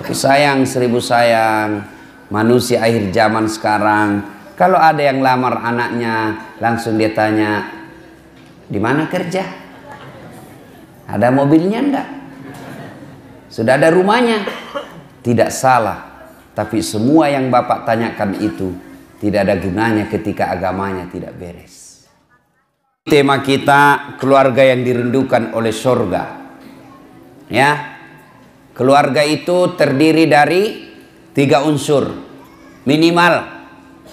Tapi sayang, seribu sayang, manusia akhir zaman sekarang, kalau ada yang lamar anaknya, langsung dia tanya, di mana kerja? Ada mobilnya enggak? Sudah ada rumahnya? Tidak salah, tapi semua yang Bapak tanyakan itu tidak ada gunanya ketika agamanya tidak beres. Tema kita, keluarga yang dirindukan oleh surga. Ya, keluarga itu terdiri dari 3 unsur, minimal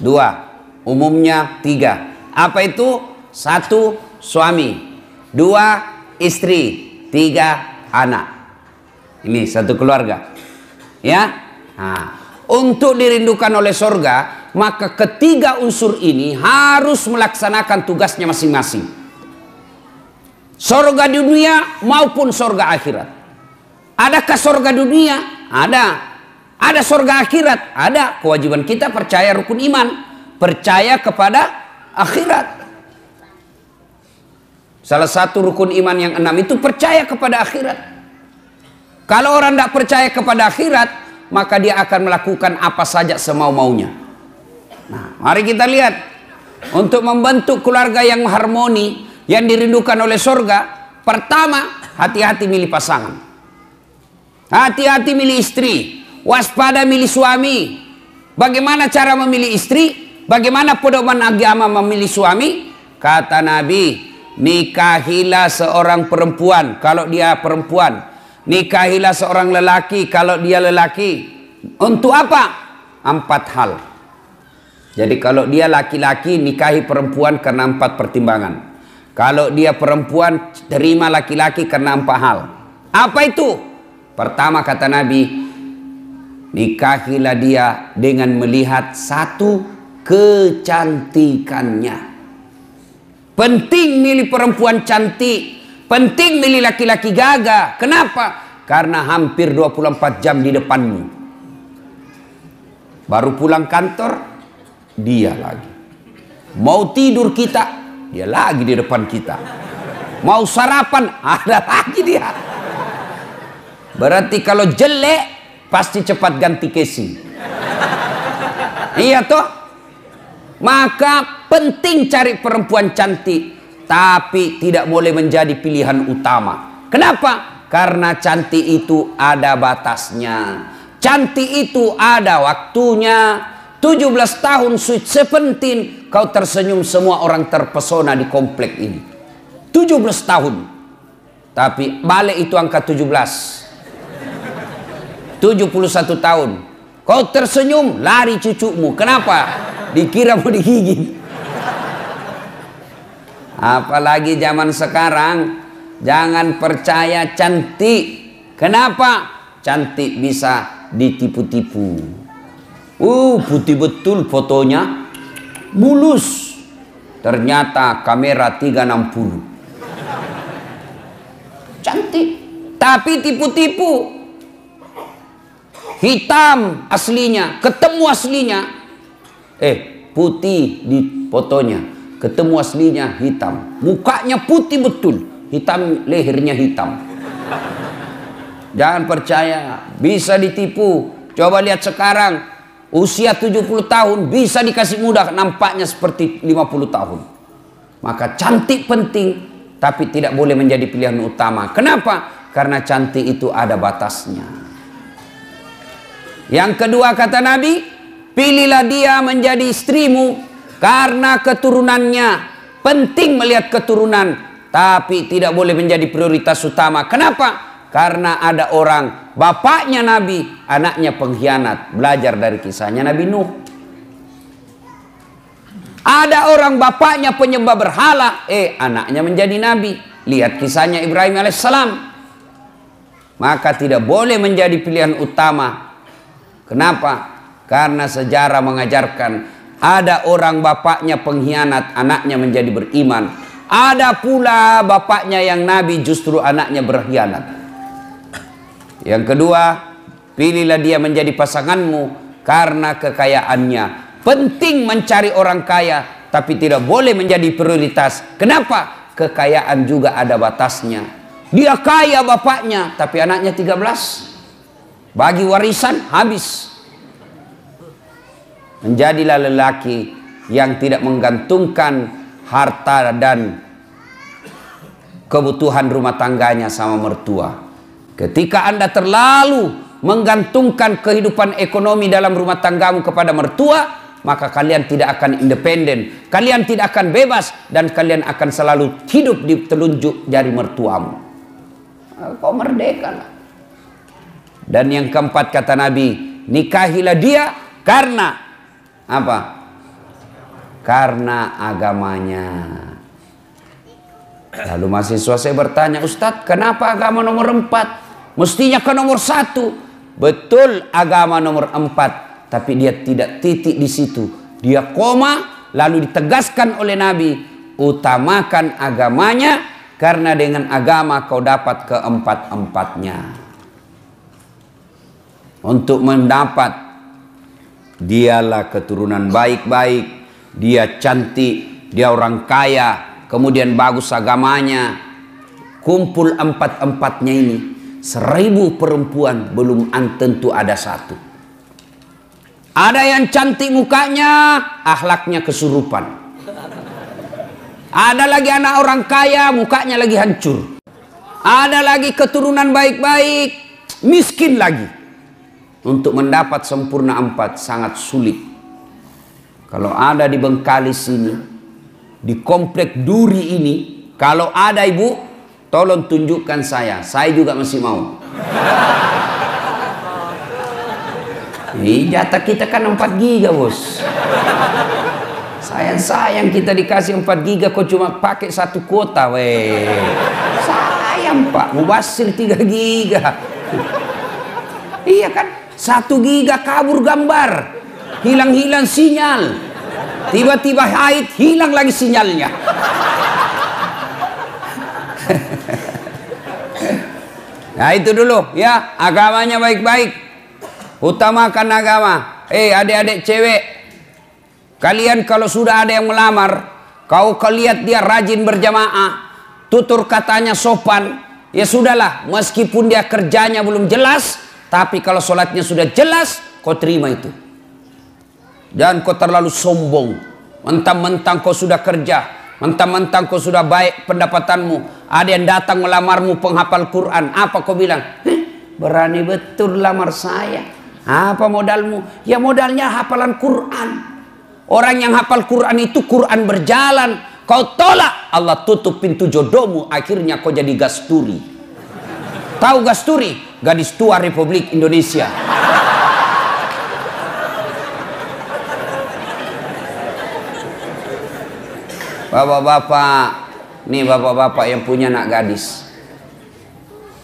2, umumnya 3. Apa itu? 1, suami, 2, istri, 3, anak. Ini satu keluarga. Ya, nah, untuk dirindukan oleh surga, maka ketiga unsur ini harus melaksanakan tugasnya masing-masing. Surga dunia maupun surga akhirat. Adakah surga dunia? Ada. Ada surga akhirat? Ada. Kewajiban kita percaya rukun iman, percaya kepada akhirat. Salah satu rukun iman yang 6 itu percaya kepada akhirat. Kalau orang tidak percaya kepada akhirat, maka dia akan melakukan apa saja semau-maunya. Nah, mari kita lihat. Untuk membentuk keluarga yang harmoni, yang dirindukan oleh surga, pertama, hati-hati milih pasangan. Hati-hati milih istri, waspada milih suami. Bagaimana cara memilih istri? Bagaimana pedoman agama memilih suami? Kata Nabi, nikahilah seorang perempuan kalau dia perempuan, nikahilah seorang lelaki kalau dia lelaki. Untuk apa? 4 hal. Jadi kalau dia laki-laki, nikahi perempuan karena 4 pertimbangan. Kalau dia perempuan, terima laki-laki karena 4 hal. Apa itu? Pertama kata Nabi, nikahilah dia dengan melihat 1, kecantikannya. Penting milih perempuan cantik, penting milih laki-laki gagah. Kenapa? Karena hampir 24 jam di depanmu. Baru pulang kantor, dia lagi. Mau tidur kita, dia lagi di depan kita. Mau sarapan, ada lagi dia. Berarti kalau jelek, pasti cepat ganti casing. Iya toh? Maka penting cari perempuan cantik, tapi tidak boleh menjadi pilihan utama. Kenapa? Karena cantik itu ada batasnya. Cantik itu ada waktunya. 17 tahun sweet 17, kau tersenyum, semua orang terpesona di komplek ini. 17 tahun. Tapi balik itu angka 17. 71 tahun. Kau tersenyum, lari cucumu. Kenapa? Dikira mau digigit. Apalagi zaman sekarang, jangan percaya cantik. Kenapa? Cantik bisa ditipu-tipu. Putih betul fotonya, mulus. Ternyata kamera 360. Cantik, tapi tipu-tipu. Hitam aslinya, ketemu aslinya. Putih di fotonya, ketemu aslinya hitam. Mukanya putih betul, hitam, lehernya hitam. Jangan percaya, bisa ditipu. Coba lihat sekarang, usia 70 tahun bisa dikasih mudah, nampaknya seperti 50 tahun. Maka cantik penting, tapi tidak boleh menjadi pilihan utama. Kenapa? Karena cantik itu ada batasnya. Yang kedua kata Nabi, pilihlah dia menjadi istrimu karena keturunannya. Penting melihat keturunan, tapi tidak boleh menjadi prioritas utama. Kenapa? Karena ada orang, bapaknya Nabi, anaknya pengkhianat. Belajar dari kisahnya Nabi Nuh. Ada orang bapaknya penyembah berhala, anaknya menjadi Nabi. Lihat kisahnya Ibrahim alaihissalam. Maka tidak boleh menjadi pilihan utama. Kenapa? Karena sejarah mengajarkan ada orang bapaknya pengkhianat, anaknya menjadi beriman. Ada pula bapaknya yang Nabi, justru anaknya berkhianat. Yang kedua, pilihlah dia menjadi pasanganmu karena kekayaannya. Penting mencari orang kaya, tapi tidak boleh menjadi prioritas. Kenapa? Kekayaan juga ada batasnya. Dia kaya bapaknya, tapi anaknya 13. bagi warisan habis. Menjadilah lelaki yang tidak menggantungkan harta dan kebutuhan rumah tangganya sama mertua. Ketika Anda terlalu menggantungkan kehidupan ekonomi dalam rumah tanggamu kepada mertua, maka kalian tidak akan independen, kalian tidak akan bebas, dan kalian akan selalu hidup di telunjuk jari mertuamu. Kau merdeka lah. Dan yang keempat kata Nabi, nikahilah dia karena apa? Karena agamanya. Lalu mahasiswa saya bertanya, Ustadz, kenapa agama nomor 4? Mestinya ke nomor 1. Betul, agama nomor 4, tapi dia tidak titik di situ. Dia koma, lalu ditegaskan oleh Nabi, utamakan agamanya, karena dengan agama kau dapat keempat-empatnya. Untuk mendapat, dialah keturunan baik-baik, dia cantik, dia orang kaya, kemudian bagus agamanya, kumpul empat-empatnya ini, 1000 perempuan belum tentu ada satu. Ada yang cantik mukanya, akhlaknya kesurupan. Ada lagi anak orang kaya, mukanya lagi hancur. Ada lagi keturunan baik-baik, miskin lagi. Untuk mendapat sempurna 4 sangat sulit. Kalau ada di Bengkalis ini, di komplek Duri ini, kalau ada ibu, tolong tunjukkan saya juga masih mau. Jatah kita kan 4 giga bos. Sayang kita dikasih 4 giga, kok cuma pakai 1 kuota weh. Sayang pak, mubasir 3 giga. Iya kan, 1 giga kabur gambar, hilang-hilang sinyal, tiba-tiba haid, hilang lagi sinyalnya. Nah itu dulu ya, agamanya baik-baik, utamakan agama. Adik-adik cewek, kalian kalau sudah ada yang melamar, kau lihat dia rajin berjamaah, tutur katanya sopan, ya sudahlah, meskipun dia kerjanya belum jelas, tapi kalau sholatnya sudah jelas, kau terima itu. Jangan kau terlalu sombong, mentang-mentang kau sudah kerja, mentang-mentang kau sudah baik pendapatanmu, ada yang datang melamarmu penghafal Quran, apa kau bilang? Berani betul lamar saya. Apa modalmu? Ya modalnya hafalan Quran. Orang yang hafal Quran itu Quran berjalan. Kau tolak, Allah tutup pintu jodohmu, akhirnya kau jadi gasturi. Tahu gasturi? Gadis tua Republik Indonesia. Bapak-bapak, nih bapak-bapak yang punya anak gadis,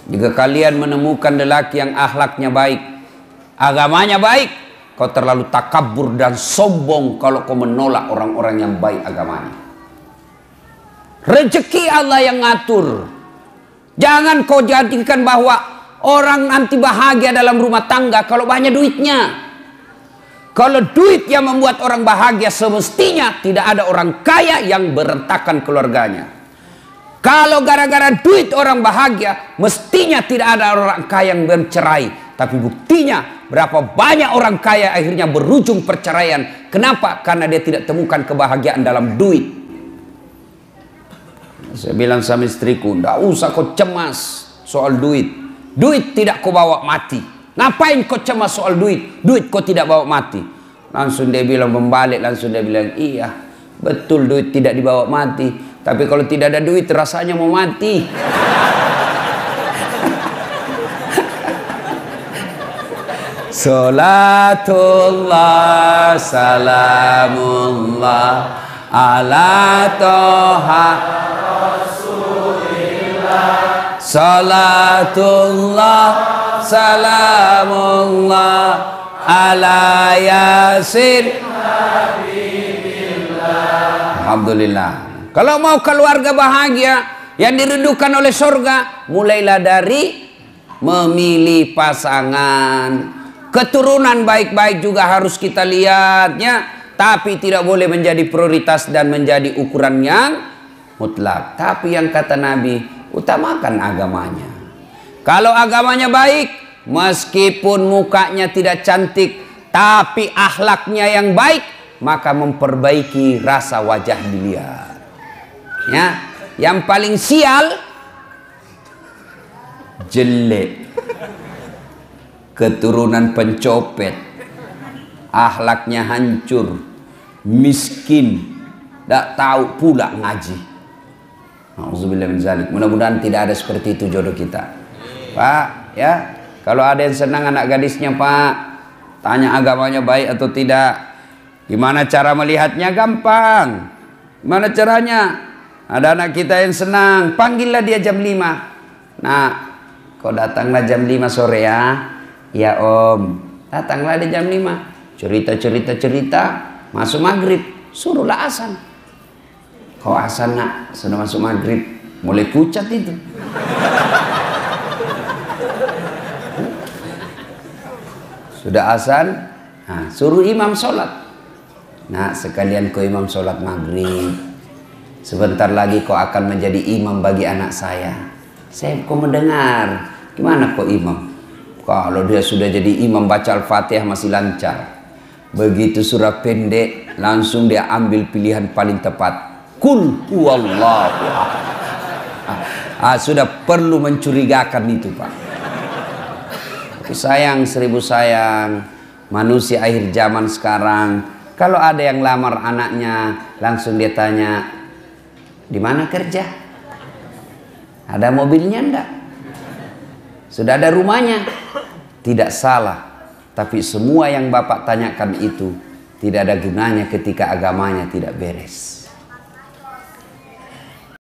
jika kalian menemukan lelaki yang akhlaknya baik, agamanya baik, kau terlalu takabur dan sombong kalau kau menolak orang-orang yang baik agamanya. Rezeki Allah yang ngatur. Jangan kau jadikan bahwa orang nanti bahagia dalam rumah tangga kalau banyak duitnya. Kalau duit yang membuat orang bahagia, semestinya tidak ada orang kaya yang berantakan keluarganya. Kalau gara-gara duit orang bahagia, mestinya tidak ada orang kaya yang bercerai. Tapi buktinya berapa banyak orang kaya akhirnya berujung perceraian. Kenapa? Karena dia tidak temukan kebahagiaan dalam duit. Saya bilang sama istriku, tidak usah kau cemas soal duit. Duit tidak kau bawa mati. Ngapain kau cemas soal duit? Duit kau tidak bawa mati. Langsung dia bilang, membalik, langsung dia bilang, iya betul duit tidak dibawa mati. Tapi kalau tidak ada duit rasanya mau mati. Salatullah salamullah ala toha Rasulillah. Salatullah salamullah ala yasin Alhamdulillah. Kalau mau keluarga bahagia yang dirindukan oleh surga, mulailah dari memilih pasangan. Keturunan baik-baik juga harus kita lihatnya, tapi tidak boleh menjadi prioritas dan menjadi ukuran yang mutlak. Tapi yang kata Nabi, utamakan agamanya. Kalau agamanya baik, meskipun mukanya tidak cantik, tapi akhlaknya yang baik, maka memperbaiki rasa wajah dilihat. Ya, yang paling sial jelek, keturunan pencopet, akhlaknya hancur, miskin, tidak tahu pula ngaji. Auzubillah min zalik. Mudah-mudahan tidak ada seperti itu jodoh kita, Pak. Ya, kalau ada yang senang anak gadisnya, Pak, tanya agamanya baik atau tidak. Gimana cara melihatnya? Gampang. Gimana caranya? Ada anak kita yang senang, panggillah dia jam 5. Nah, kau datanglah jam 5 sore ya. Ya om, datanglah di jam 5. Cerita, masuk maghrib, suruhlah asan. Kau asan nak, sudah masuk maghrib, mulai pucat itu. Sudah asan, nah, suruh imam sholat. Nah, sekalian kau imam sholat maghrib. Sebentar lagi kau akan menjadi imam bagi anak saya. Saya kau mendengar, gimana kau imam? Kalau dia sudah jadi imam baca Al-Fatihah masih lancar. Begitu surah pendek, langsung dia ambil pilihan paling tepat. Kul huwallahu ahad. Sudah perlu mencurigakan itu, Pak. Tapi sayang, seribu sayang, manusia akhir zaman sekarang, kalau ada yang lamar anaknya, langsung dia tanya, di mana kerja? Ada mobilnya enggak? Sudah ada rumahnya? Tidak salah, tapi semua yang Bapak tanyakan itu tidak ada gunanya ketika agamanya tidak beres.